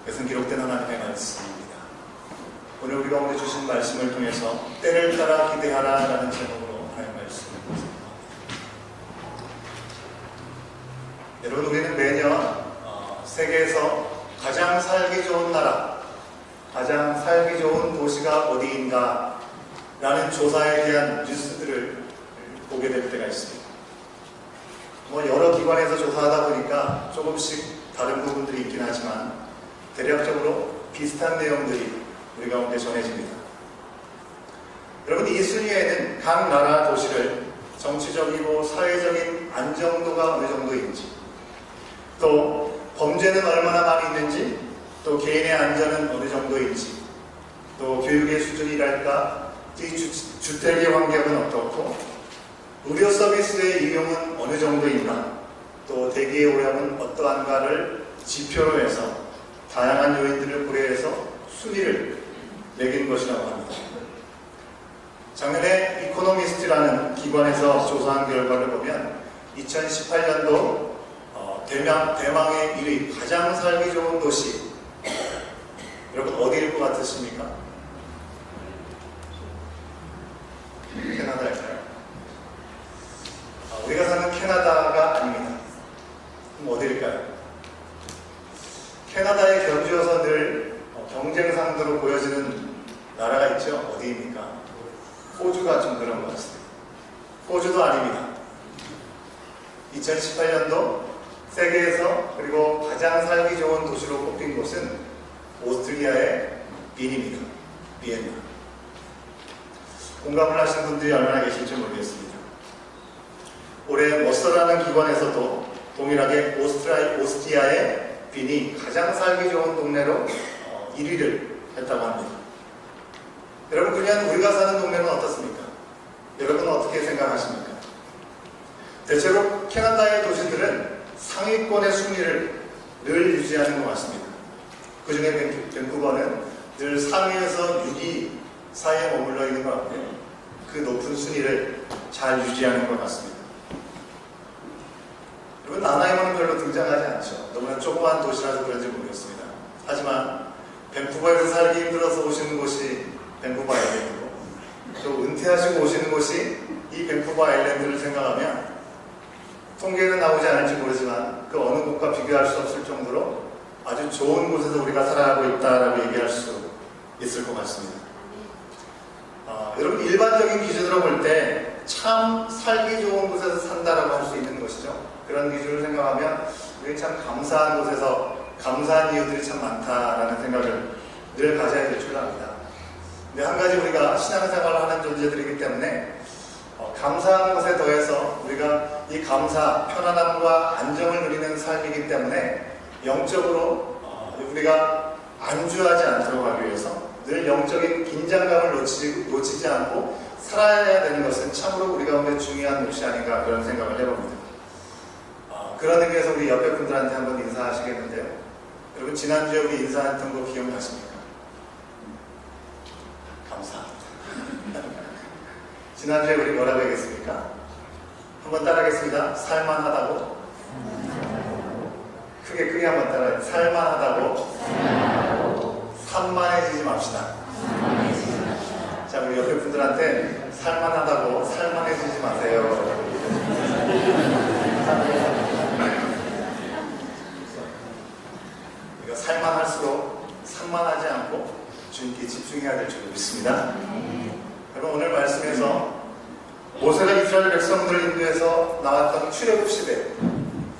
그것은 기록된 하나님의 말씀입니다. 오늘 우리가 오늘 주신 말씀을 통해서 때를 따라 기대하라 라는 제목으로 하나님의 말씀을 보겠습니다. 여러분, 우리는 매년 세계에서 가장 살기 좋은 나라, 가장 살기 좋은 도시가 어디인가 라는 조사에 대한 뉴스들을 보게 될 때가 있습니다. 여러 기관에서 조사하다 보니까 조금씩 다른 부분들이 있긴 하지만 대략적으로 비슷한 내용들이 우리 가운데 전해집니다. 여러분, 이 순위에는 각 나라 도시를 정치적이고 사회적인 안정도가 어느 정도인지, 또 범죄는 얼마나 많이 있는지, 또 개인의 안전은 어느 정도인지, 또 교육의 수준이랄까, 주택의 환경은 어떻고, 의료 서비스의 이용은 어느 정도인가, 또 대기의 오염은 어떠한가를 지표로 해서 다양한 요인들을 고려해서 순위를 매긴 것이라고 합니다. 작년에 이코노미스트라는 기관에서 조사한 결과를 보면 2018년도 대망의 1위 가장 살기 좋은 도시, 여러분 어디일 것 같으십니까? 캐나다일까요? 우리가 사는 캐나다가 아닙니다. 그럼 어디일까요? 캐나다에 견주어서 늘 경쟁 상대로 보여지는 나라가 있죠. 어디입니까? 호주가 좀 그런 것 같습니다. 호주도 아닙니다. 2018년도 세계에서 그리고 가장 살기 좋은 도시로 꼽힌 곳은 오스트리아의 빈입니다. 비엔나. 공감을 하시는 분들이 얼마나 계실지 모르겠습니다. 올해 머서라는 기관에서도 동일하게 오스트리아의 빈이 가장 살기 좋은 동네로 1위를 했다고 합니다. 여러분, 그냥 우리가 사는 동네는 어떻습니까? 여러분은 어떻게 생각하십니까? 대체로 캐나다의 도시들은 상위권의 순위를 늘 유지하는 것 같습니다. 그 중에 밴쿠버는 늘 상위에서 6위 사이에 머물러 있는 것 같고요. 그 높은 순위를 잘 유지하는 것 같습니다. 여러분, 나나이머는 별로 등장하지 않죠. 너무나 조그만 도시라서 그런지 모르겠습니다. 하지만 밴쿠버에서 살기 힘들어서 오시는 곳이 밴쿠버 아일랜드고, 또 은퇴하시고 오시는 곳이 이 밴쿠버 아일랜드를 생각하면 통계는 나오지 않을지 모르지만 그 어느 곳과 비교할 수 없을 정도로 아주 좋은 곳에서 우리가 살아가고 있다라고 얘기할 수 있을 것 같습니다. 여러분, 일반적인 기준으로 볼 때 참 살기 좋은 곳에서 산다라고 할 수 있는 것이죠. 그런 기준을 생각하면 우리 참 감사한 곳에서 감사한 이유들이 참 많다라는 생각을 늘 가져야 될 줄 압니다. 근데 한 가지 우리가 신앙생활을 하는 존재들이기 때문에 감사한 것에 더해서 우리가 이 감사, 편안함과 안정을 누리는 삶이기 때문에 영적으로 우리가 안주하지 않도록 하기 위해서 늘 영적인 긴장감을 놓치지 않고 살아야 되는 것은 참으로 우리 가운데 중요한 몫이 아닌가, 그런 생각을 해봅니다. 그런 의미에서 우리 옆에 분들한테 한번 인사하시겠는데요. 여러분, 지난주에 우리 인사했던 거 기억나십니까? 감사합니다. 지난주에 우리 뭐라고 했겠습니까? 한번 따라하겠습니다. 살만하다고. 크게 한번 따라해요. 살만하다고. 산만해지지 맙시다. 자, 우리 옆에 분들한테 살만하다고 살만해지지 마세요. 우리가 살만할수록 산만하지 않고 주님께 집중해야 될 줄 믿습니다. 여러분, 오늘 말씀에서 모세가 이스라엘 백성들을 인도해서 나왔던 출애굽 시대,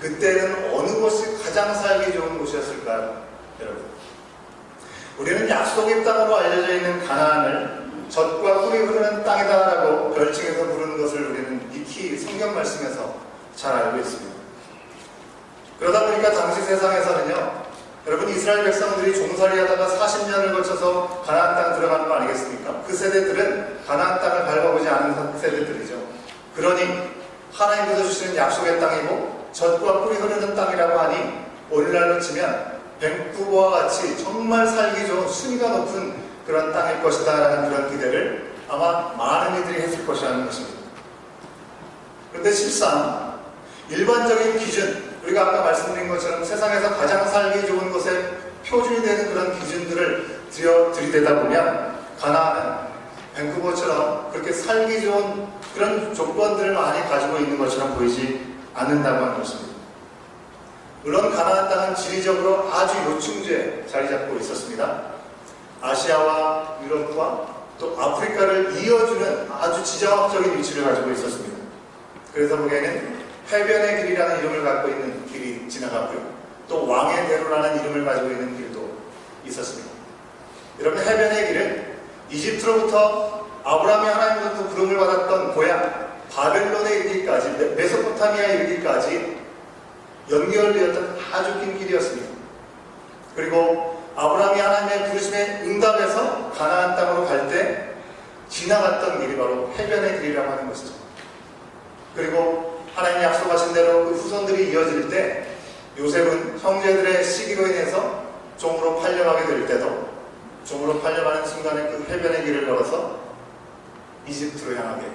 그때는 어느 곳이 가장 살기 좋은 곳이었을까요? 여러분, 우리는 약속의 땅으로 알려져 있는 가나안을 젖과 꿀이 흐르는 땅이다라고 별칭해서 부르는 것을 우리는 익히 성경 말씀에서 잘 알고 있습니다. 그러다 보니까 당시 세상에서는요, 여러분, 이스라엘 백성들이 종살이하다가 40년을 거쳐서 가나안 땅 들어가는 거 아니겠습니까? 그 세대들은 가나안 땅을 밟아보지 않은 세대들이죠. 그러니 하나님께서 주시는 약속의 땅이고 젖과 꿀이 흐르는 땅이라고 하니 오늘날로 치면 밴쿠버와 같이 정말 살기 좋은 순위가 높은 그런 땅일 것이다 라는 그런 기대를 아마 많은 이들이 했을 것이라는 것입니다. 그런데 실상 일반적인 기준, 우리가 아까 말씀드린 것처럼 세상에서 가장 살기 좋은 것의 표준이 되는 그런 기준들을 들이대다 보면 가나안은 밴쿠버처럼 그렇게 살기 좋은 그런 조건들을 많이 가지고 있는 것처럼 보이지 않는다고 하는 것입니다. 물론 가나안 땅은 지리적으로 아주 요충지에 자리 잡고 있었습니다. 아시아와 유럽과 또 아프리카를 이어주는 아주 지정학적인 위치를 가지고 있었습니다. 그래서 거기에는 해변의 길이라는 이름을 갖고 있는 길이 지나갔고요. 또 왕의 대로라는 이름을 가지고 있는 길도 있었습니다. 여러분, 해변의 길은 이집트로부터 아브라함이 하나님으로부터 부름을 받았던 고향 바벨론에 이르기까지, 메소포타미아에 이르기까지 연결되었던 아주 긴 길이었습니다. 그리고 아브라함이 하나님의 부르심에 응답해서 가나안 땅으로 갈 때 지나갔던 길이 바로 해변의 길이라고 하는 것이죠. 그리고 하나님이 약속하신 대로 그 후손들이 이어질 때 요셉은 형제들의 시기로 인해서 종으로 팔려가게 될 때도 종으로 팔려가는 순간에 그 해변의 길을 걸어서 이집트로 향하게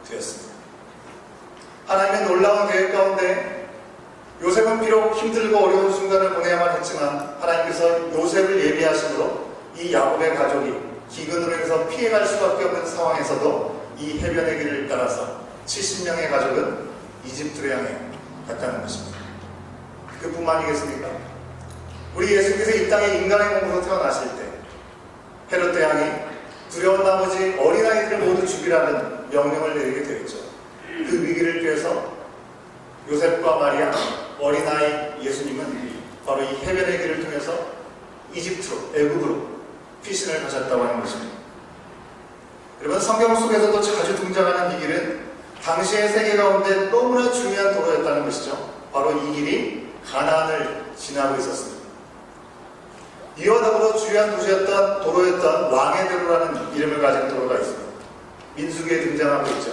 되었습니다. 하나님의 놀라운 계획 가운데 요셉은 비록 힘들고 어려운 순간을 보내야만 했지만 하나님께서 요셉을 예비하심으로 이 야곱의 가족이 기근으로 인해서 피해갈 수밖에 없는 상황에서도 이 해변의 길을 따라서 70명의 가족은 이집트로 향해 갔다는 것입니다. 그뿐만이겠습니까? 우리 예수께서 이 땅에 인간의 몸으로 태어나실 때 헤롯 대왕이 두려운 나머지 어린아이들을 모두 죽이라는 명령을 내리게 되었죠. 그 위기를 피해서 요셉과 마리아, 어린아이 예수님은 바로 이 해변의 길을 통해서 이집트로, 애굽으로 피신을 가셨다고 하는 것입니다. 여러분, 성경 속에서도 자주 등장하는 이 길은 당시의 세계 가운데 너무나 중요한 도로였다는 것이죠. 바로 이 길이 가나안을 지나고 있었습니다. 이와 더불어 중요한 도로였던 왕의 대로라는 이름을 가진 도로가 있습니다. 민수기에 등장하고 있죠.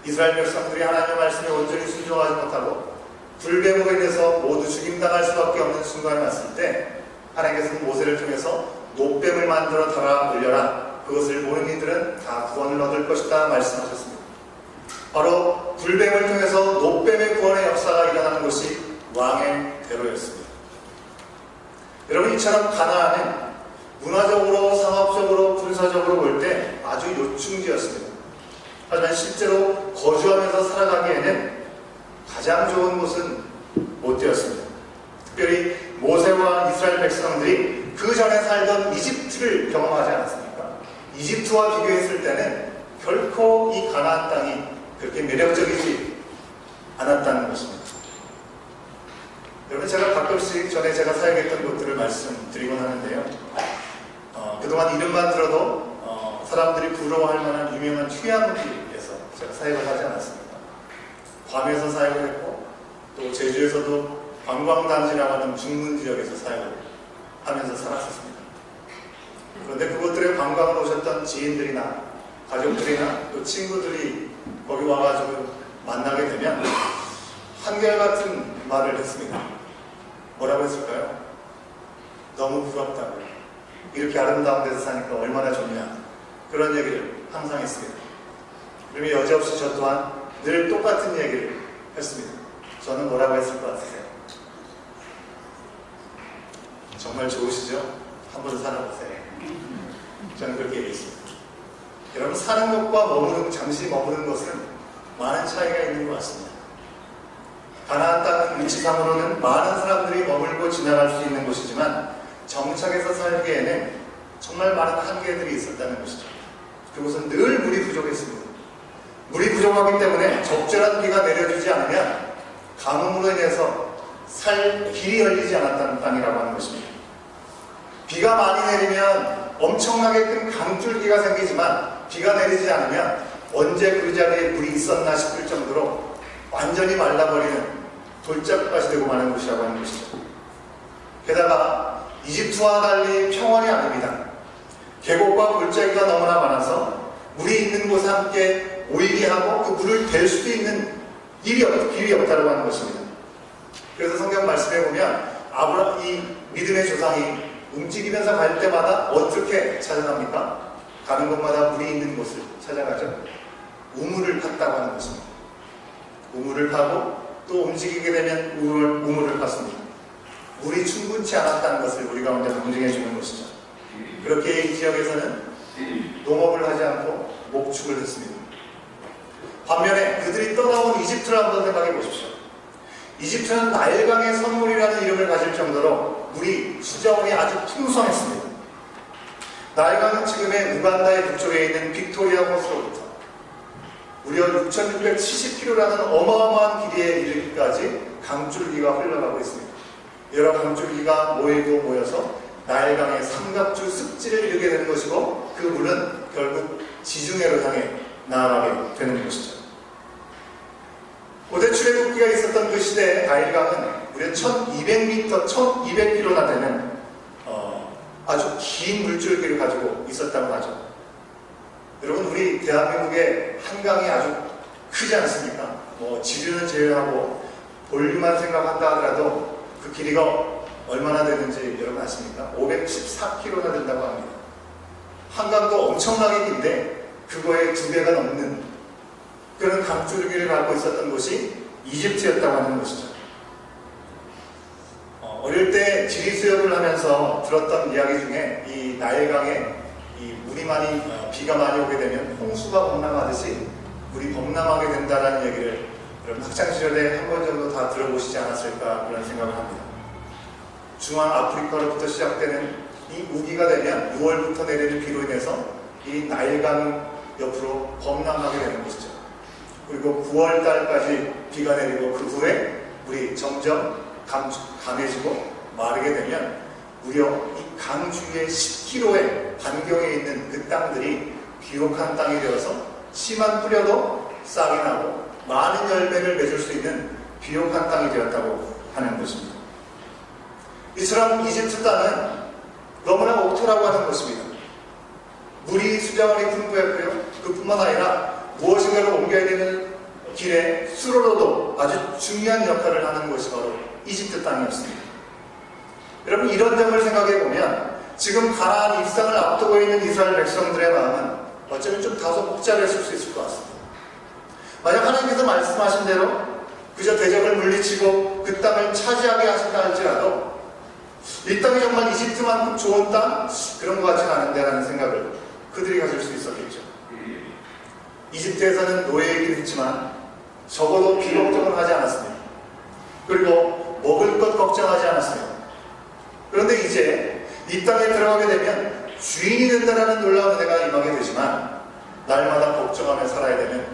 이스라엘 백성들이 하나님의 말씀에 온전히 순종하지 못하고 불뱀으로 인해서 모두 죽임당할 수밖에 없는 순간이 왔을 때 하나님께서는 모세를 통해서 노뱀을 만들어 달아 올려라. 그것을 보는 이들은 다 구원을 얻을 것이다 말씀하셨습니다. 바로 불뱀을 통해서 노뱀의 구원의 역사가 일어나는 것이 왕의 대로였습니다. 여러분, 이처럼 가나안은 문화적으로, 상업적으로, 군사적으로 볼 때 아주 요충지였습니다. 하지만 실제로 거주하면서 살아가기에는 가장 좋은 곳은 못 되었습니다. 특별히 모세와 이스라엘 백성들이 그 전에 살던 이집트를 경험하지 않았습니까? 이집트와 비교했을 때는 결코 이 가나안 땅이 그렇게 매력적이지 않았다는 것입니다. 여러분, 제가 가끔씩 전에 제가 사역했던 곳들을 말씀드리곤 하는데요. 그동안 이름만 들어도 사람들이 부러워할 만한 유명한 휴양지에서 제가 사역을 하지 않았습니까? 괌에서 사역을 했고 또 제주에서도 관광단지라고 하는 중문 지역에서 사역을 하면서 살았었습니다. 그런데 그곳들에 관광을 오셨던 지인들이나 가족들이나 또 친구들이 거기 와가지고 만나게 되면 한결같은 말을 했습니다. 뭐라고 했을까요? 너무 부럽다고. 이렇게 아름다운 데서 사니까 얼마나 좋냐. 그런 얘기를 항상 했습니다. 그러면 여지없이 저 또한 늘 똑같은 얘기를 했습니다. 저는 뭐라고 했을 것 같으세요? 정말 좋으시죠? 한번 살아보세요. 저는 그렇게 얘기했습니다. 여러분, 사는 것과 잠시 머무는 것은 많은 차이가 있는 것 같습니다. 가나안 땅은 위치상으로는 많은 사람들이 머물고 지나갈 수 있는 곳이지만 정착해서 살기에는 정말 많은 한계들이 있었다는 것이죠. 그곳은 늘 물이 부족했습니다. 물이 부족하기 때문에 적절한 비가 내려주지 않으면 가뭄으로 인해서 살 길이 열리지 않았다는 땅이라고 하는 것입니다. 비가 많이 내리면 엄청나게 큰 강줄기가 생기지만 비가 내리지 않으면 언제 그 자리에 물이 있었나 싶을 정도로 완전히 말라버리는 돌짝밭이 되고 마는 곳이라고 하는 것이죠. 게다가 이집트와 달리 평원이 아닙니다. 계곡과 골짜기가 너무나 많아서 물이 있는 곳에 함께 오이게 하고 그 물을 댈 수도 있는 길이 없다고 하는 것입니다. 그래서 성경 말씀에 보면 이 믿음의 조상이 움직이면서 갈 때마다 어떻게 찾아갑니까? 가는 곳마다 물이 있는 곳을 찾아가죠. 우물을 팠다고 하는 것입니다. 우물을 파고 또 움직이게 되면 우물을 팠습니다. 물이 충분치 않았다는 것을 우리 가운데 강조해 주는 것이죠. 그렇게 이 지역에서는 농업을 하지 않고 목축을 했습니다. 반면에 그들이 떠나온 이집트를 한번 생각해 보십시오. 이집트는 나일강의 선물이라는 이름을 가질 정도로 물이 수자원이 아주 풍성했습니다. 나일강은 지금의 우간다의 북쪽에 있는 빅토리아 호수로부터 무려 6,670km라는 어마어마한 길이에 이르기까지 강줄기가 흘러가고 있습니다. 여러 강줄기가 모여서 나일강의 삼각주 습지를 이루게 되는 것이고, 그 물은 결국 지중해로 향해 나아가게 되는 것이죠. 고대 출애굽기가 있었던 그 시대에 나일강은 무려 1200m, 1200km나 되는 아주 긴 물줄기를 가지고 있었다고 하죠. 여러분, 우리 대한민국의 한강이 아주 크지 않습니까? 지류는 제외하고 볼륨만 생각한다 하더라도 그 길이가 얼마나 되는지 여러분 아십니까? 514km나 된다고 합니다. 한강도 엄청나게 긴데 그거의 2배가 넘는 그런 강줄기를 갖고 있었던 곳이 이집트였다고 하는 것이죠. 어릴 때 지리 수업을 하면서 들었던 이야기 중에 이 나일강에 이 물이 비가 많이 오게 되면 홍수가 범람하듯이 물이 범람하게 된다는 얘기를 여러분 학창시절에 한 번 정도 다 들어보시지 않았을까 그런 생각을 합니다. 중앙 아프리카로부터 시작되는 이 우기가 되면 6월부터 내리는 비로 인해서 이 나일강 옆으로 범람하게 되는 것이죠. 그리고 9월 달까지 비가 내리고 그 후에 물이 점점 감해지고 마르게 되면 무려 이 강 주위의 10km의 반경에 있는 그 땅들이 비옥한 땅이 되어서 씨만 뿌려도 싹이 나고 많은 열매를 맺을 수 있는 비옥한 땅이 되었다고 하는 것입니다. 이처럼 이집트 땅은 너무나 옥토라고 하는 것입니다. 물이 수자원이 풍부했고요. 그뿐만 아니라 무엇인가를 옮겨야 되는 길에 수로로도 아주 중요한 역할을 하는 것이 바로 이집트 땅이었습니다. 여러분, 이런 점을 생각해 보면 지금 가나안 입성을 앞두고 있는 이스라엘 백성들의 마음은 어쩌면 좀 다소 복잡했을 수 있을 것 같습니다. 만약 하나님께서 말씀하신 대로 그저 대적을 물리치고 그 땅을 차지하게 하신다 할지라도 이 땅이 정말 이집트만큼 좋은 땅? 그런 것 같지는 않은데 라는 생각을 그들이 가질 수 있었겠죠. 이집트에서는 노예이긴 했지만 적어도 비 걱정을 하지 않았습니다. 그리고 먹을 것 걱정하지 않았어요. 그런데 이제 이 땅에 들어가게 되면 주인이 된다는 놀라운 은혜가 임하게 되지만 날마다 걱정하며 살아야 되는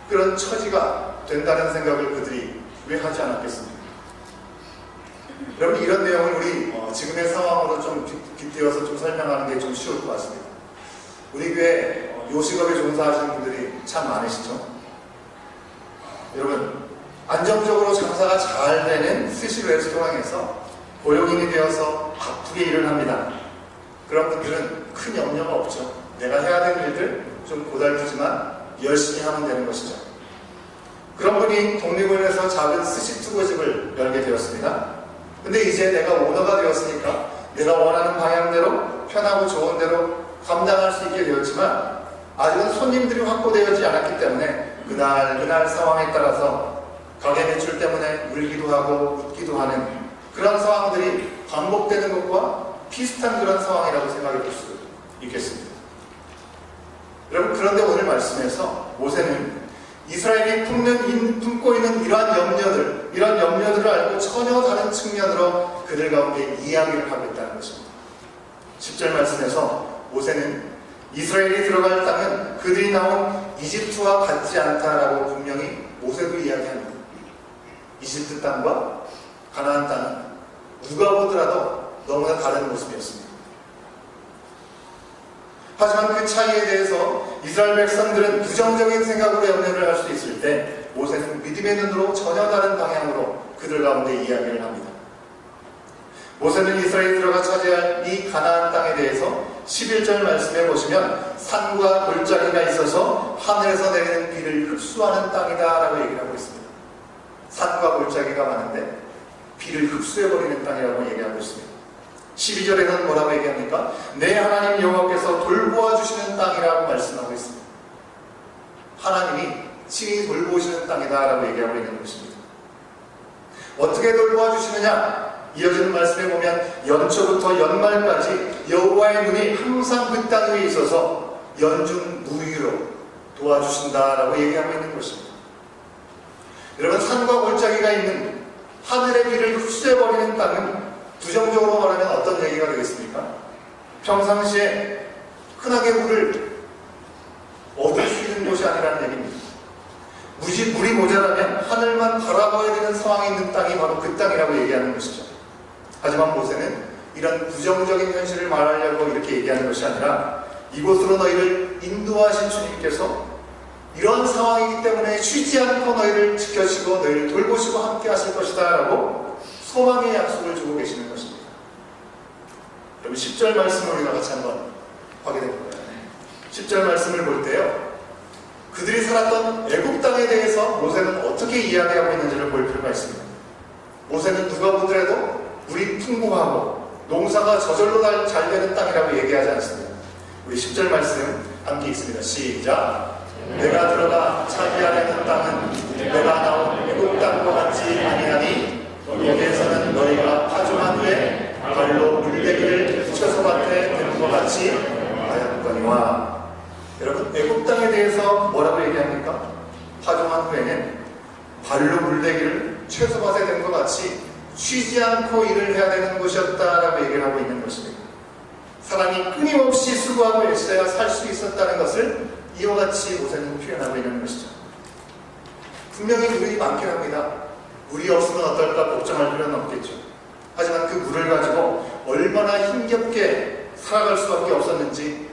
그런 처지가 된다는 생각을 그들이 왜 하지 않았겠습니까? 여러분, 이런 내용을 우리 지금의 상황으로 좀 빗대어서 좀 설명하는 게 좀 쉬울 것 같습니다. 우리 교회 요식업에 종사하시는 분들이 참 많으시죠? 여러분, 안정적으로 장사가 잘 되는 스시 레스토랑에서 고용인이 되어서 바쁘게 일을 합니다. 그런 분들은 큰 염려가 없죠. 내가 해야 되는 일들 좀 고달프지만 열심히 하면 되는 것이죠. 그런 분이 독립원에서 작은 스시 투고집을 열게 되었습니다. 근데 이제 내가 오너가 되었으니까 내가 원하는 방향대로 편하고 좋은 대로 감당할 수 있게 되었지만 아직은 손님들이 확보되어지지 않았기 때문에 그날 상황에 따라서 가게 매출 때문에 울기도 하고 웃기도 하는 그런 상황들이 반복되는 것과 비슷한 그런 상황이라고 생각해 볼 수 있겠습니다. 여러분, 그런데 오늘 말씀에서 모세는 이스라엘이 품고 있는 이러한 염려들을 알고 전혀 다른 측면으로 그들 가운데 이야기를 하고 있다는 것입니다. 10절 말씀에서 모세는 이스라엘이 들어갈 땅은 그들이 나온 이집트와 같지 않다라고 분명히 모세도 이야기합니다. 이집트 땅과 가나안 땅은 누가 보더라도 너무나 다른 모습이었습니다. 하지만 그 차이에 대해서 이스라엘 백성들은 부정적인 생각으로 염려를 할 수 있을 때 모세는 믿음의 눈으로 전혀 다른 방향으로 그들 가운데 이야기를 합니다. 모세는 이스라엘이 들어가 차지할 이 가나안 땅에 대해서 11절 말씀에 보시면 산과 골짜기가 있어서 하늘에서 내리는 비를 흡수하는 땅이다 라고 얘기를 하고 있습니다. 산과 골짜기가 많은데 비를 흡수해버리는 땅이라고 얘기하고 있습니다. 12절에는 뭐라고 얘기합니까? 내 하나님 여호와께서 돌보아 주시는 땅이라고 말씀하고 있습니다. 하나님이 친히 돌보시는 땅이다 라고 얘기하고 있는 것입니다. 어떻게 돌보아 주시느냐? 이어지는 말씀에 보면 연초부터 연말까지 여호와의 눈이 항상 그 땅 위에 있어서 연중무휴로 도와주신다라고 얘기하고 있는 것입니다. 여러분, 산과 골짜기가 있는 하늘의 비를 흡수해버리는 땅은 부정적으로 말하면 어떤 얘기가 되겠습니까? 평상시에 흔하게 물을 얻을 수 있는 곳이 아니라는 얘기입니다. 물이 모자라면 하늘만 바라봐야 되는 상황이 있는 땅이 바로 그 땅이라고 얘기하는 것이죠. 하지만 모세는 이런 부정적인 현실을 말하려고 이렇게 얘기하는 것이 아니라 이곳으로 너희를 인도하신 주님께서 이런 상황이기 때문에 쉬지 않고 너희를 지켜주시고 너희를 돌보시고 함께 하실 것이다 라고 소망의 약속을 주고 계시는 것입니다. 여러분, 10절 말씀을 우리가 같이 한번 확인해 볼까요? 10절 말씀을 볼 때요, 그들이 살았던 애국 땅에 대해서 모세는 어떻게 이야기하고 있는지를 볼 필요가 있습니다. 모세는 누가 보더라도 물이 풍부하고 농사가 저절로 잘 되는 땅이라고 얘기하지 않습니다. 우리 10절 말씀 함께 읽습니다. 시작. 내가 들어가 차지하려는 땅은 내가 나온 애국 땅과 같지 아니하니 여기에서는 너희가 파종한 후에 발로 물대기를 채소밭에 댄 것 같이 하였거니와. 여러분, 애국 땅에 대해서 뭐라고 얘기합니까? 파종한 후에는 발로 물대기를 채소밭에 댄 것 같이 쉬지 않고 일을 해야 되는 곳이었다라고 얘기를 하고 있는 것입니다. 사람이 끊임없이 수고하고 애써야 살 수 있었다는 것을 이와 같이 모세는 표현하고 있는 것이죠. 분명히 물이 많긴 합니다. 물이 없으면 어떨까 걱정할 필요는 없겠죠. 하지만 그 물을 가지고 얼마나 힘겹게 살아갈 수밖에 없었는지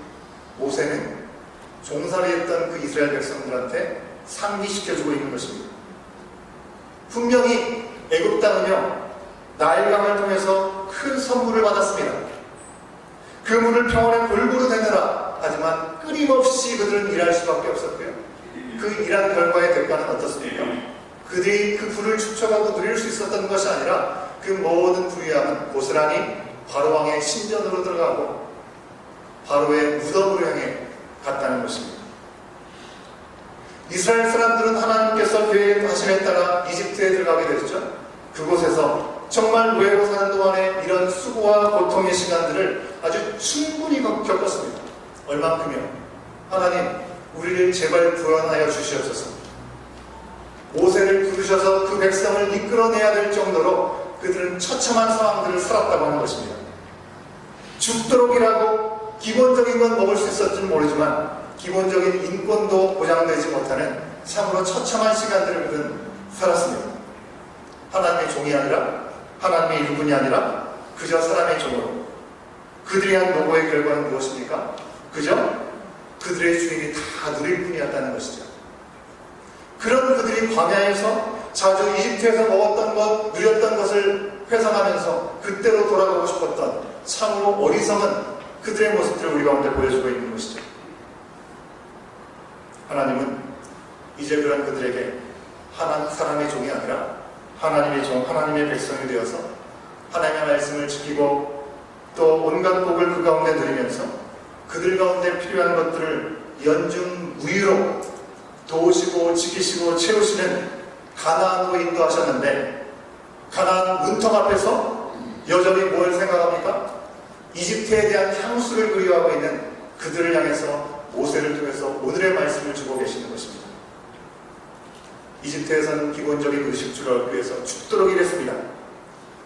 모세는 종살이 했던 그 이스라엘 백성들한테 상기시켜주고 있는 것입니다. 분명히 애굽 땅은요, 나일강을 통해서 큰 선물을 받았습니다. 그 물을 평원에 골고루 대느라, 하지만 끊임없이 그들은 일할 수밖에 없었고요. 그 일한 결과의 대가는 어떻습니까? 그들이 그 불을 축적하고 누릴 수 있었던 것이 아니라 그 모든 부유함은 고스란히 바로왕의 신전으로 들어가고 바로의 무덤으로 향해 갔다는 것입니다. 이스라엘 사람들은 하나님께서 계획하심에 따라 이집트에 들어가게 됐죠. 그곳에서 정말 노예로 사는 동안에 이런 수고와 고통의 시간들을 아주 충분히 겪었습니다. 얼만큼요? 하나님, 우리를 제발 구원하여 주시옵소서. 모세를 부르셔서 그 백성을 이끌어내야 될 정도로 그들은 처참한 상황들을 살았다고 하는 것입니다. 죽도록이라고 기본적인 건 먹을 수 있었지는 모르지만 기본적인 인권도 보장되지 못하는 참으로 처참한 시간들을 그들은 살았습니다. 하나님의 종이 아니라, 하나님의 일꾼이 아니라 그저 사람의 종으로. 그들이 한 노고의 결과는 무엇입니까? 그저 그들의 주인이 다 누릴 뿐이었다는 것이죠. 그런 그들이 광야에서 자주 이집트에서 먹었던 것, 누렸던 것을 회상하면서 그때로 돌아가고 싶었던 참으로 어리석은 그들의 모습들을 우리 가운데 보여주고 있는 것이죠. 하나님은 이제 그런 그들에게 사람의 종이 아니라 하나님의 종, 하나님의 백성이 되어서 하나님의 말씀을 지키고 또 온갖 복을 그 가운데 누리면서 그들 가운데 필요한 것들을 연중무휴로 도우시고 지키시고 채우시는 가나안으로 인도하셨는데, 가나안 문턱 앞에서 여전히 뭘 생각합니까? 이집트에 대한 향수를 그리워하고 있는 그들을 향해서 모세를 통해서 오늘의 말씀을 주고 계시는 것입니다. 이집트에서는 기본적인 의식주를 얻기 위해서 죽도록 일했습니다.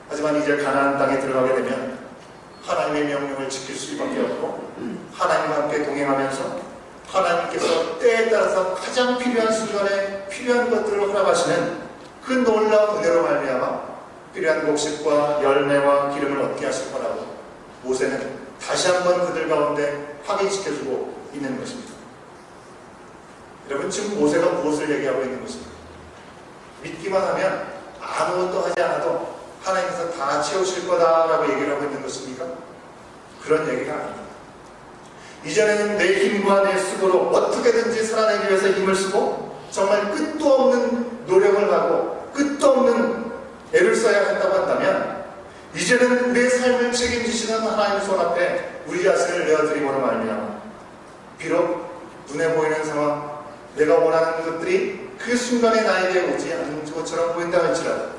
하지만 이제 가나안 땅에 들어가게 되면 하나님의 명령을 지킬 수밖에 없고 하나님과 함께 동행하면서 하나님께서 때에 따라서 가장 필요한 순간에 필요한 것들을 허락하시는 그 놀라운 은혜로 말미암아 필요한 곡식과 열매와 기름을 얻게 하실 거라고 모세는 다시 한번 그들 가운데 확인시켜주고 있는 것입니다. 여러분, 지금 모세가 무엇을 얘기하고 있는 것입니까? 믿기만 하면 아무것도 하지 않아도 하나님께서 다 채우실 거다라고 얘기를 하고 있는 것입니까? 그런 얘기가 아닙니다. 이전에는 내 힘과 내 수고로 어떻게든지 살아내기 위해서 힘을 쓰고 정말 끝도 없는 노력을 하고 끝도 없는 애를 써야 한다고 한다면, 이제는 우리의 삶을 책임지시는 하나님의 손 앞에 우리 자신을 내어드리고는 말미암아 비록 눈에 보이는 상황, 내가 원하는 것들이 그 순간에 나에게 오지 않는 것처럼 보인다 할지라도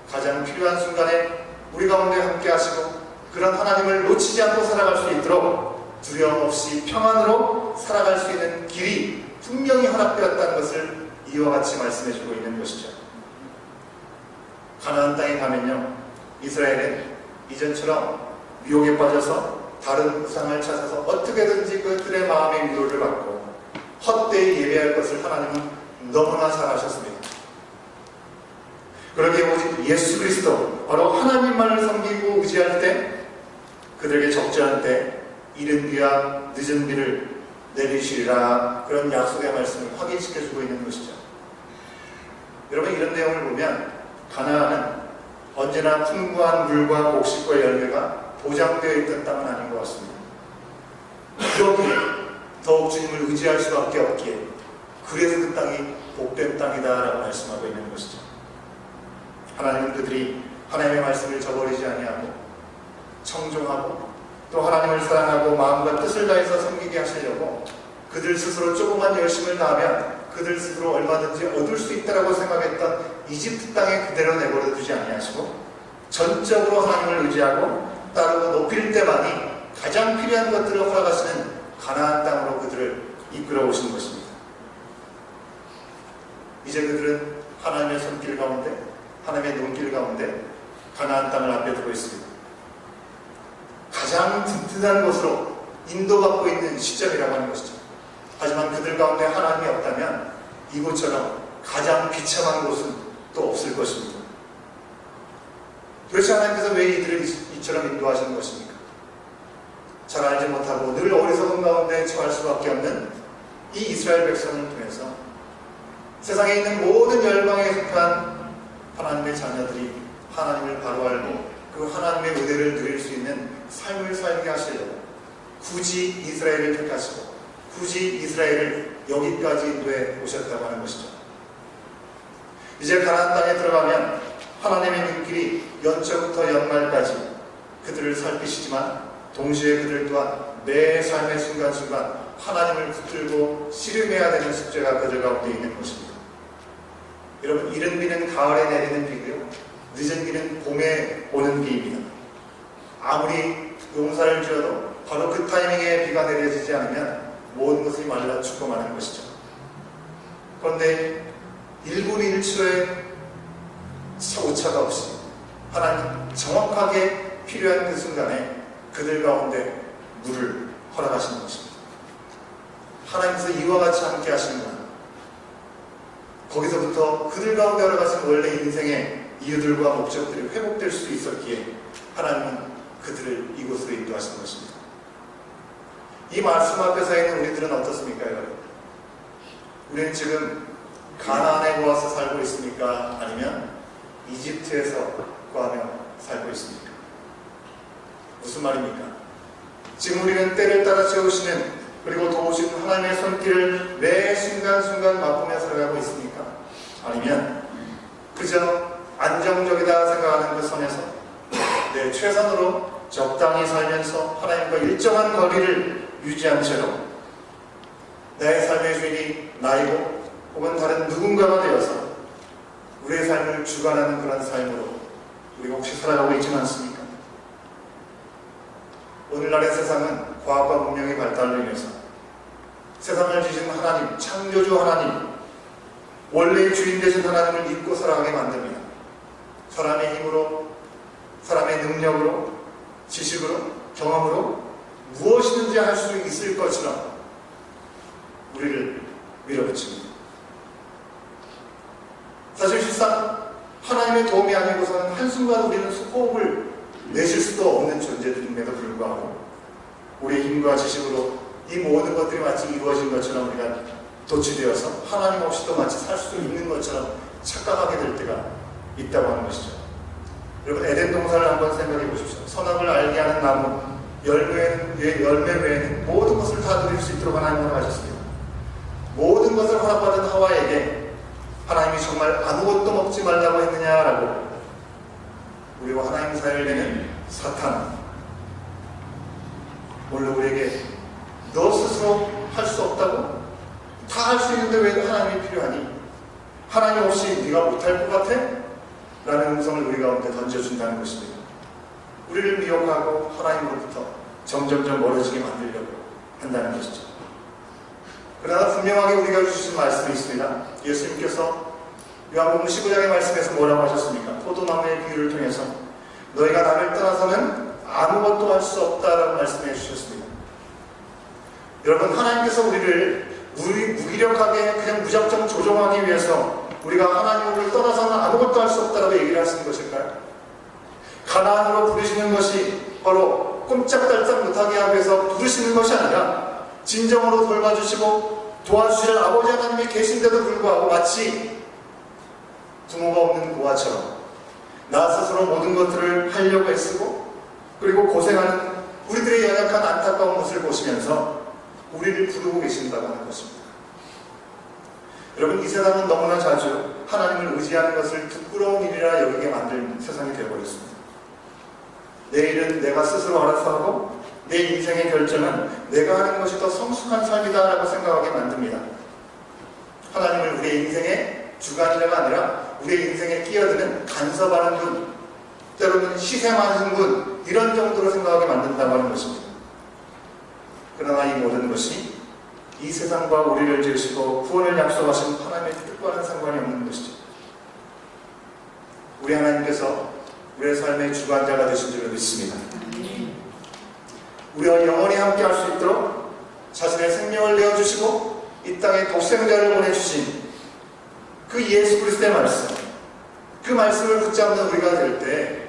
가장 필요한 순간에 우리 가운데 함께 하시고 그런 하나님을 놓치지 않고 살아갈 수 있도록 두려움 없이 평안으로 살아갈 수 있는 길이 분명히 허락되었다는 것을 이와 같이 말씀해 주고 있는 것이죠. 가나안 땅에 가면요, 이스라엘은 이전처럼 유혹에 빠져서 다른 우상을 찾아서 어떻게든지 그들의 마음의 위로를 받고 헛되이 예배할 것을 하나님은 너무나 잘 아셨습니다. 그러기에 오직 예수 그리스도, 바로 하나님만을 섬기고 의지할 때 그들에게 적절한 때 이른 비와 늦은 비를 내리시리라, 그런 약속의 말씀을 확인시켜주고 있는 것이죠. 여러분, 이런 내용을 보면 가나안은 언제나 풍부한 물과 곡식과 열매가 보장되어 있던 땅은 아닌 것 같습니다. 그러기에 더욱 주님을 의지할 수밖에 없기에 그래서 그 땅이 복된 땅이다라고 말씀하고 있는 것이죠. 하나님은 그들이 하나님의 말씀을 저버리지 아니하고 청종하고 또 하나님을 사랑하고 마음과 뜻을 다해서 섬기게 하시려고 그들 스스로 조그만 열심을 다하면 그들 스스로 얼마든지 얻을 수 있다라고 생각했던 이집트 땅에 그대로 내버려 두지 아니하시고 전적으로 하나님을 의지하고 따르고 높일 때만이 가장 필요한 것들을 허락하시는 가나안 땅으로 그들을 이끌어 오신 것입니다. 이제 그들은 하나님의 손길 가운데, 하나님의 눈길 가운데 가나안 땅을 앞에 두고 있습니다. 가장 든든한 곳으로 인도받고 있는 시점이라고 하는 것이죠. 하지만 그들 가운데 하나님이 없다면 이곳처럼 가장 비참한 곳은 또 없을 것입니다. 도대체 하나님께서 왜 이들을 이처럼 인도하시는 것입니까? 잘 알지 못하고 늘 어리석은 가운데 처할 수밖에 없는 이 이스라엘 백성을 통해서 세상에 있는 모든 열방에 속한 하나님의 자녀들이 하나님을 바로 알고 그 하나님의 은혜를 누릴 수 있는 삶을 살게 하시려고 굳이 이스라엘을 택하시고 굳이 이스라엘을 여기까지 인도해 오셨다고 하는 것이죠. 이제 가나안 땅에 들어가면 하나님의 눈길이 연초부터 연말까지 그들을 살피시지만 동시에 그들 또한 매 삶의 순간순간 하나님을 붙들고 씨름해야 되는 숙제가 그들 가운데 있는 것입니다. 여러분, 이른 비는 가을에 내리는 비고요, 늦은 비는 봄에 오는 비입니다. 아무리 농사를 지어도 바로 그 타이밍에 비가 내려지지 않으면 모든 것이 말라 죽고 마는 것이죠. 그런데 1분 1초의 오차가 없이 하나님 정확하게 필요한 그 순간에 그들 가운데 물을 허락하시는 것입니다. 하나님께서 이와 같이 함께 하시는구나. 거기서부터 그들 가운데 허락하신 원래 인생의 이유들과 목적들이 회복될 수 있었기에 하나님은 그들을 이곳으로 인도하신 것입니다. 이 말씀 앞에 서 있는 우리들은 어떻습니까, 여러분? 우리는 지금 가나안에 모아서 살고 있습니까? 아니면 이집트에서 구하며 살고 있습니까? 무슨 말입니까? 지금 우리는 때를 따라 채우시는 그리고 도우시는 하나님의 손길을 매 순간순간 맛보며 살아가고 있습니까? 아니면 그저 안정적이다 생각하는 그 선에서 내 최선으로 적당히 살면서 하나님과 일정한 거리를 유지한 채로 나의 삶의 주인이 나이고 혹은 다른 누군가가 되어서 우리의 삶을 주관하는 그런 삶으로 우리가 혹시 살아가고 있지는 않습니까? 오늘날의 세상은 과학과 문명의 발달로 인해서 세상을 지으신 하나님, 창조주 하나님, 원래의 주인 되신 하나님을 잊고 살아가게 만듭니다. 사람의 힘으로, 사람의 능력으로, 지식으로, 경험으로 무엇이든지 할 수 있을 것처럼 우리를 밀어붙입니다. 사실 실상 하나님의 도움이 아니고서는 한순간 우리는 호흡을 내쉴 수도 없는 존재들임에도 불구하고 우리의 힘과 지식으로 이 모든 것들이 마치 이루어진 것처럼 우리가 도취되어서 하나님 없이도 마치 살 수 있는 것처럼 착각하게 될 때가 있다고 하는 것이죠. 여러분, 에덴 동산을 한번 생각해 보십시오. 선악을 알게 하는 나무, 열매 외에는 모든 것을 다 누릴 수 있도록 하나님 허락하셨습니다. 모든 것을 허락받은 하와에게 하나님이 정말 아무것도 먹지 말라고 했느냐라고 우리와 하나님 사이를 내는 사탄, 원래 우리에게 너 스스로 할 수 없다고? 다 할 수 있는데 왜 하나님이 필요하니? 하나님 없이 네가 못할 것 같아? 라는 음성을 우리 가운데 던져준다는 것입니다. 우리를 미혹하고 하나님으로부터 점점점 멀어지게 만들려고 한다는 것이죠. 그러나 분명하게 우리가 주신 말씀이 있습니다. 예수님께서 요한복음 15장의 말씀에서 뭐라고 하셨습니까? 포도나무의 비유를 통해서 너희가 나를 떠나서는 아무것도 할 수 없다라고 말씀해 주셨습니다. 여러분, 하나님께서 우리를 무기력하게 그냥 무작정 조종하기 위해서 우리가 하나님을 떠나서는 아무것도 할 수 없다라고 얘기를 하시는 것일까요? 가나안으로 부르시는 것이 바로 꼼짝달싹 못하게 하기 위해서 부르시는 것이 아니라 진정으로 돌봐주시고 도와주실 아버지 하나님이 계신데도 불구하고 마치 부모가 없는 고아처럼 나 스스로 모든 것들을 하려고 애쓰고 그리고 고생하는 우리들의 연약한 안타까운 모습을 보시면서 우리를 부르고 계신다고 하는 것입니다. 여러분, 이 세상은 너무나 자주 하나님을 의지하는 것을 부끄러운 일이라 여기게 만든 세상이 되어버렸습니다. 내 일은 내가 스스로 알아서 하고 내 인생의 결정은 내가 하는 것이 더 성숙한 삶이다라고 생각하게 만듭니다. 하나님을 우리의 인생의 주관자가 아니라 우리의 인생에 끼어드는 간섭하는 분, 때로는 희생하는 분, 이런 정도로 생각하게 만든다고 하는 것입니다. 그러나 이 모든 것이 이 세상과 우리를 지으시고 구원을 약속하신 하나님의 뜻과는 상관이 없는 것이죠. 우리 하나님께서 우리의 삶의 주관자가 되신 줄을 믿습니다. 우리와 영원히 함께 할 수 있도록 자신의 생명을 내어주시고 이 땅에 독생자를 보내주신 그 예수 그리스도의 말씀, 그 말씀을 붙잡는 우리가 될 때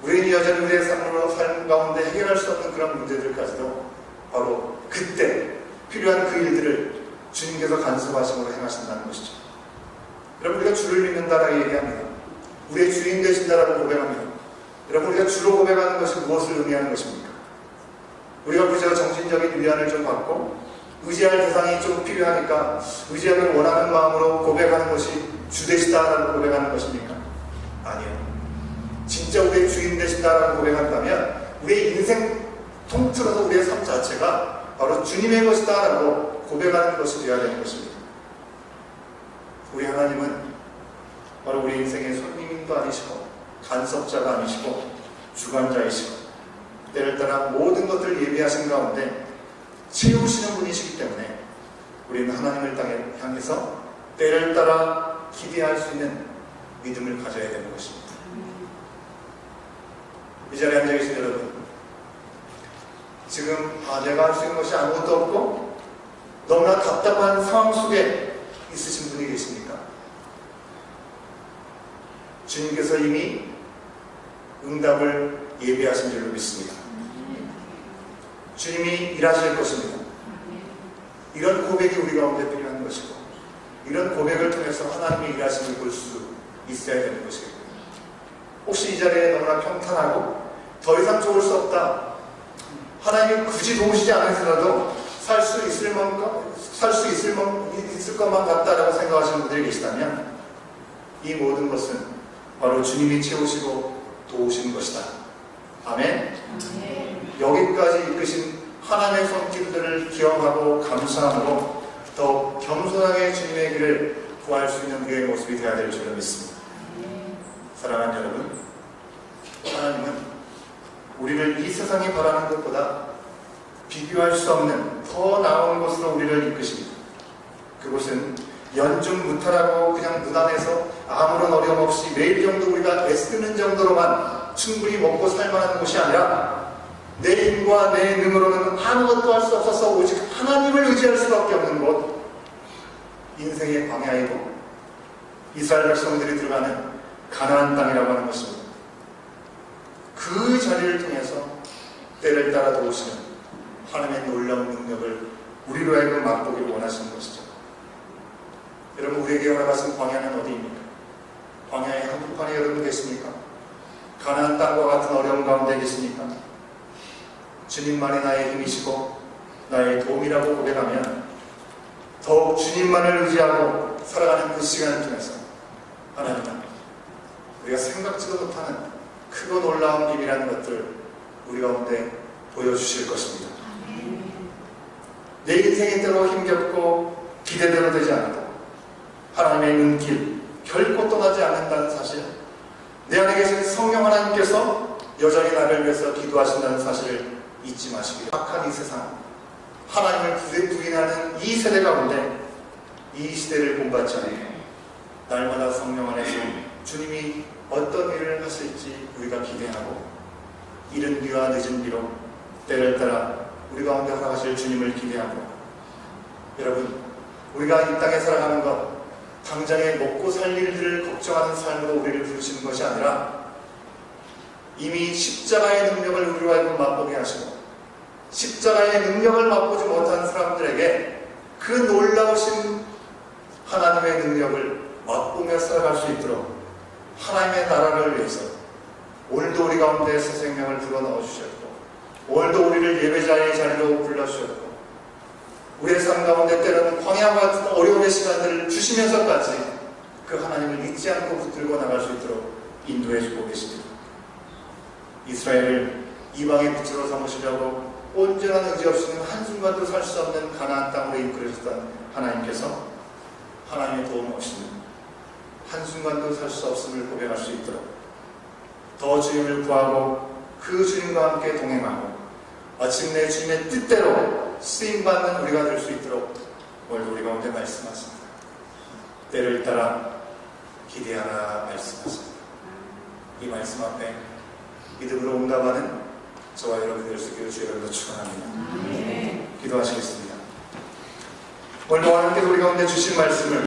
우리는 여전히 우리의 삶 가운데 해결할 수 없는 그런 문제들까지도 바로 그때 필요한 그 일들을 주님께서 간섭하심으로 행하신다는 것이죠. 여러분, 우리가 주를 믿는다라고 얘기합니다. 우리의 주인 되신다라고 고백합니다. 여러분, 우리가 주로 고백하는 것이 무엇을 의미하는 것입니까? 우리가 그저 정신적인 위안을 좀 받고 의지할 대상이 좀 필요하니까 의지하길 원하는 마음으로 고백하는 것이 주 되시다라고 고백하는 것입니까? 아니요. 진짜 우리의 주인 되신다라고 고백한다면 우리의 인생 통틀어서 우리의 삶 자체가 바로 주님의 것이다라고 고백하는 것이 되어야 되는 것입니다. 우리 하나님은 바로 우리 인생의 손님도 아니시고 간섭자가 아니시고 주관자이시고 때를 따라 모든 것들을 예비하신 가운데 채우시는 분이시기 때문에 우리는 하나님을 향해서 때를 따라 기대할 수 있는 믿음을 가져야 되는 것입니다. 이 자리에 앉아 계신 여러분, 지금 내가 할 수 있는 것이 아무것도 없고 너무나 답답한 상황 속에 있으신 분이 계십니까? 주님께서 이미 응답을 예비하신 줄로 믿습니다. 주님이 일하실 것입니다. 이런 고백이 우리 가운데 필요한 것이고 이런 고백을 통해서 하나님의 일하심을 볼 수 있어야 되는 것이겠습니다. 혹시 이 자리에 너무나 평탄하고 더 이상 좋을 수 없다, 하나님이 굳이 도우시지 않으시더라도 살 수 있을 것만 같다라고 생각하시는 분들이 계시다면 이 모든 것은 바로 주님이 채우시고 도우시는 것이다. 아멘. 여기까지 이끄신 하나님의 손길들을 기억하고 감사함으로 더 겸손하게 주님의 길을 구할 수 있는 우리의 모습이 되어야 될 줄을 믿습니다. 사랑하는 여러분, 하나님은 우리를 이 세상이 바라는 것보다 비교할 수 없는 더 나은 곳으로 우리를 이끄십니다. 그곳은 연중 무탈하고 그냥 무난해서 아무런 어려움 없이 매일 정도 우리가 애쓰는 정도로만 충분히 먹고 살만한 곳이 아니라 내 힘과 내 능으로는 아무것도 할 수 없어서 오직 하나님을 의지할 수밖에 없는 곳, 인생의 광야이고 이스라엘 백성들이 들어가는 가나안 땅이라고 하는 것입니다. 그 자리를 통해서 때를 따라 도우시는 하나님의 놀라운 능력을 우리로 하여금 맛보기를 원하시는 것이죠. 여러분, 우리에게 허락하신 광야는 어디입니까? 광야의 한복판에 여러분 계십니까? 가나안 땅과 같은 어려움 가운데 계십니까? 주님만이 나의 힘이시고 나의 도움이라고 고백하면 더욱 주님만을 의지하고 살아가는 그 시간을 통해서 하나님은 우리가 생각지도 못하는 크고 놀라운 비밀이라는 것들을 우리 가운데 보여주실 것입니다. 내 인생이 때로 힘겹고 기대대로 되지 않아도 하나님의 눈길 결코 떠나지 않는다는 사실, 내 안에 계신 성령 하나님께서 여전히 나를 위해서 기도하신다는 사실을 잊지 마시길. 악한 이 세상, 하나님을 부인하는 이 세대 가운데 이 시대를 본받지 않고 날마다 성령 안에서 주님이 어떤 일을 하실지 우리가 기대하고 이른 비와 늦은 비로 때를 따라 우리 가운데 허락하실 주님을 기대하고, 여러분, 우리가 이 땅에 살아가는 것 당장에 먹고 살 일들을 걱정하는 삶으로 우리를 부르시는 것이 아니라 이미 십자가의 능력을 우리로 하여금 맛보게 하시고 십자가의 능력을 맛보지 못한 사람들에게 그 놀라우신 하나님의 능력을 맛보며 살아갈 수 있도록 하나님의 나라를 위해서 오늘도 우리 가운데 새 생명을 불어넣어 주셨고, 오늘도 우리를 예배자의 자리로 불러주셨고, 우리의 삶 가운데 때로는 광야와 같은 어려움의 시간들을 주시면서까지 그 하나님을 잊지 않고 붙들고 나갈 수 있도록 인도해 주고 계십니다. 이스라엘을 이방의 빛으로 삼으시려고 온전한 의지 없이는 한순간도 살 수 없는 가나안 땅으로 이끌으셨던 하나님께서 하나님의 도움 없이는 한순간도 살 수 없음을 고백할 수 있도록 더 주님을 구하고 그 주님과 함께 동행하고 마침내 주님의 뜻대로 쓰임받는 우리가 될 수 있도록 오늘도 우리 가운데 말씀하십니다. 때를 따라 기대하라 말씀하십니다. 이 말씀 앞에 믿음으로 응답하는 저와 여러분이 될 수 있기를 주의 이름으로 축원합니다. 기도하시겠습니다. 오늘도 하나님께서 우리 가운데 주신 말씀을